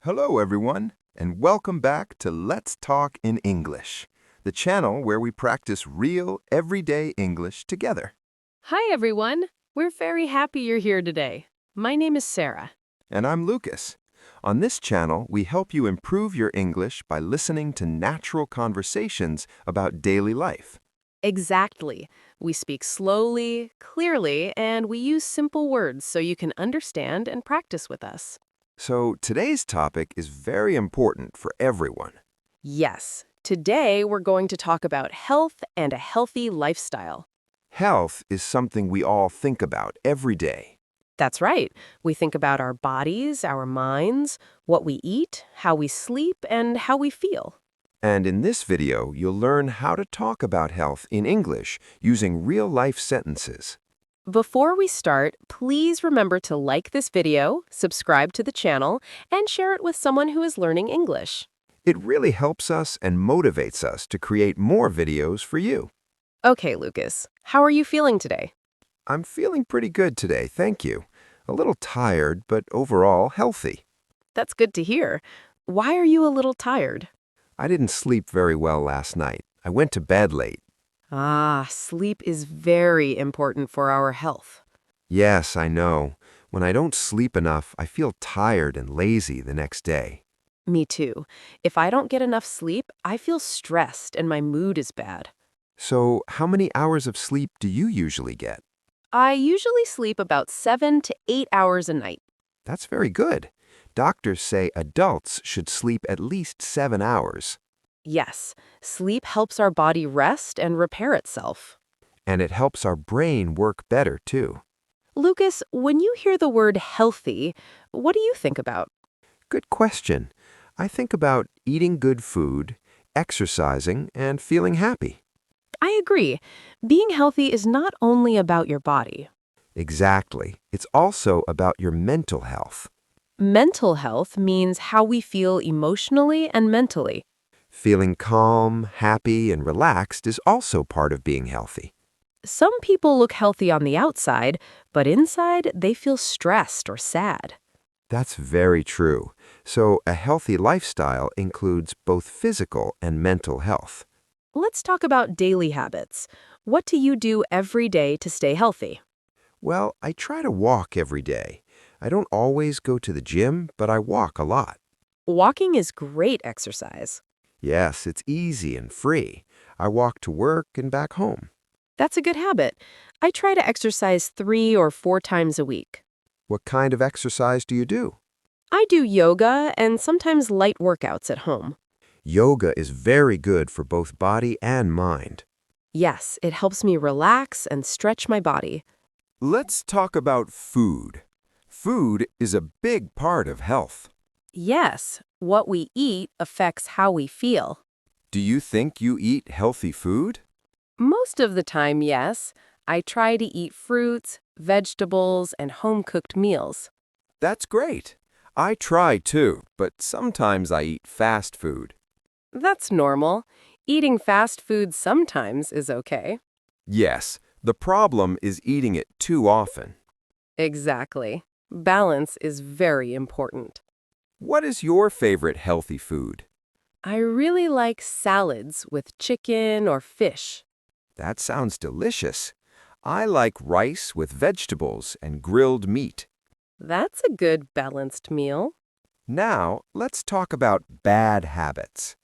Hello, everyone, and welcome back to Let's Talk in English, the channel where we practice real, everyday English together. Hi, everyone. We're very happy you're here today. My name is Sarah. And I'm Lucas. On this channel, we help you improve your English by listening to natural conversations about daily life. Exactly. We speak slowly, clearly, and we use simple words so you can understand and practice with us. So today's topic is very important for everyone. Yes, today we're going to talk about health and a healthy lifestyle. Health is something we all think about every day. That's right. We think about our bodies, our minds, what we eat, how we sleep, and how we feel. And in this video, you'll learn how to talk about health in English using real-life sentences. Before we start, please remember to like this video, subscribe to the channel, and share it with someone who is learning English. It really helps us and motivates us to create more videos for you. Okay, Lucas, how are you feeling today? I'm feeling pretty good today, thank you. A little tired, but overall healthy. That's good to hear. Why are you a little tired? I didn't sleep very well last night. I went to bed late. Sleep is very important for our health. Yes, I know. When I don't sleep enough, I feel tired and lazy the next day. Me too. If I don't get enough sleep, I feel stressed and my mood is bad. So, how many hours of sleep do you usually get? I usually sleep about 7 to 8 hours a night. That's very good. Doctors say adults should sleep at least 7 hours. Yes, sleep helps our body rest and repair itself. And it helps our brain work better, too. Lucas, when you hear the word healthy, what do you think about? Good question. I think about eating good food, exercising, and feeling happy. I agree. Being healthy is not only about your body. Exactly. It's also about your mental health. Mental health means how we feel emotionally and mentally. Feeling calm, happy, and relaxed is also part of being healthy. Some people look healthy on the outside, but inside they feel stressed or sad. That's very true. So, a healthy lifestyle includes both physical and mental health. Let's talk about daily habits. What do you do every day to stay healthy? Well, I try to walk every day. I don't always go to the gym, but I walk a lot. Walking is great exercise. Yes, it's easy and free. I walk to work and back home. That's a good habit. I try to exercise 3 or 4 times a week. What kind of exercise do you do? I do yoga and sometimes light workouts at home. Yoga is very good for both body and mind. Yes, it helps me relax and stretch my body. Let's talk about food. Food is a big part of health. Yes, what we eat affects how we feel. Do you think you eat healthy food? Most of the time, yes. I try to eat fruits, vegetables, and home-cooked meals. That's great. I try too, but sometimes I eat fast food. That's normal. Eating fast food sometimes is okay. Yes, the problem is eating it too often. Exactly. Balance is very important. What is your favorite healthy food? I really like salads with chicken or fish. That sounds delicious. I like rice with vegetables and grilled meat. That's a good balanced meal. Now, let's talk about bad habits.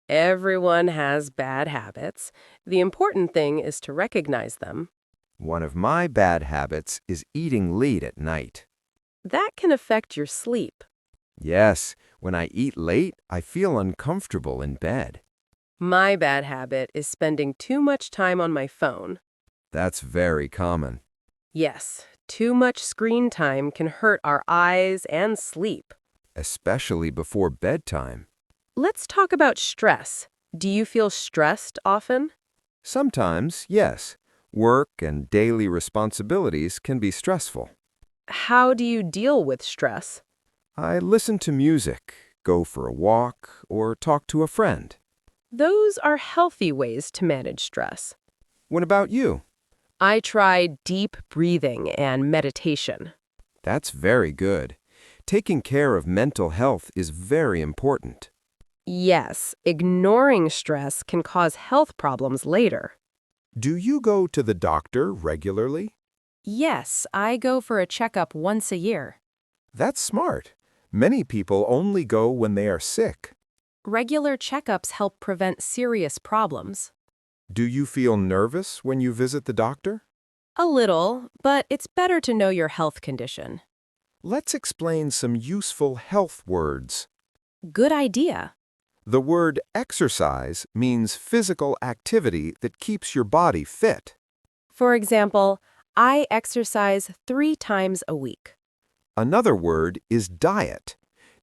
Everyone has bad habits. The important thing is to recognize them. One of my bad habits is eating late at night. That can affect your sleep. Yes, when I eat late, I feel uncomfortable in bed. My bad habit is spending too much time on my phone. That's very common. Yes, too much screen time can hurt our eyes and sleep. Especially before bedtime. Let's talk about stress. Do you feel stressed often? Sometimes, yes. Work and daily responsibilities can be stressful. How do you deal with stress? I listen to music, go for a walk, or talk to a friend. Those are healthy ways to manage stress. What about you? I try deep breathing and meditation. That's very good. Taking care of mental health is very important. Yes, ignoring stress can cause health problems later. Do you go to the doctor regularly? Yes, I go for a checkup once a year. That's smart. Many people only go when they are sick. Regular checkups help prevent serious problems. Do you feel nervous when you visit the doctor? A little, but it's better to know your health condition. Let's explain some useful health words. Good idea. The word exercise means physical activity that keeps your body fit. For example, I exercise 3 times a week. Another word is diet.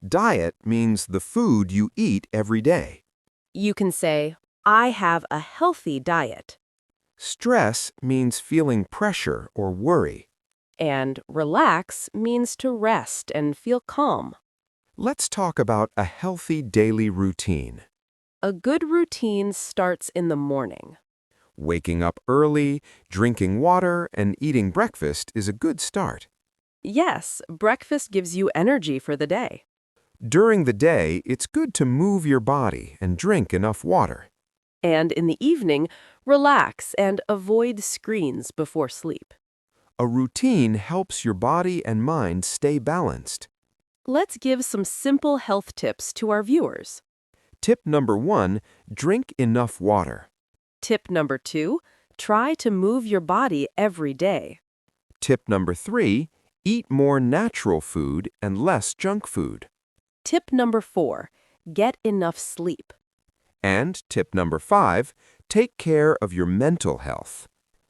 Diet means the food you eat every day. You can say, I have a healthy diet. Stress means feeling pressure or worry. And relax means to rest and feel calm. Let's talk about a healthy daily routine. A good routine starts in the morning. Waking up early, drinking water, and eating breakfast is a good start. Yes, breakfast gives you energy for the day. During the day, it's good to move your body and drink enough water. And in the evening, relax and avoid screens before sleep. A routine helps your body and mind stay balanced. Let's give some simple health tips to our viewers. Tip number 1, drink enough water. Tip number 2, try to move your body every day. Tip number 3, eat more natural food and less junk food. Tip number 4, get enough sleep. And tip number 5, take care of your mental health.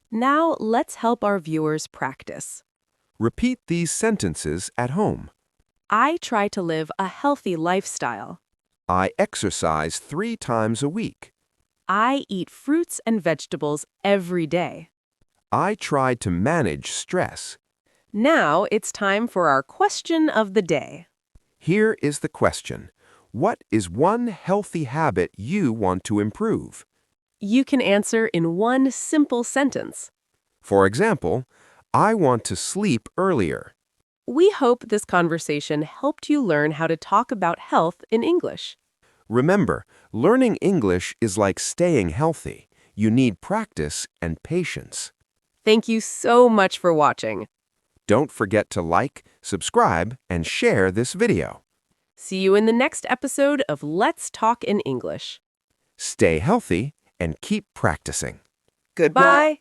Now let's help our viewers practice. Repeat these sentences at home. I try to live a healthy lifestyle. I exercise 3 times a week. I eat fruits and vegetables every day. I try to manage stress. Now it's time for our question of the day. Here is the question. What is one healthy habit you want to improve? You can answer in one simple sentence. For example, I want to sleep earlier. We hope this conversation helped you learn how to talk about health in English. Remember, learning English is like staying healthy. You need practice and patience. Thank you so much for watching. Don't forget to like, subscribe, and share this video. See you in the next episode of Let's Talk in English. Stay healthy and keep practicing. Goodbye.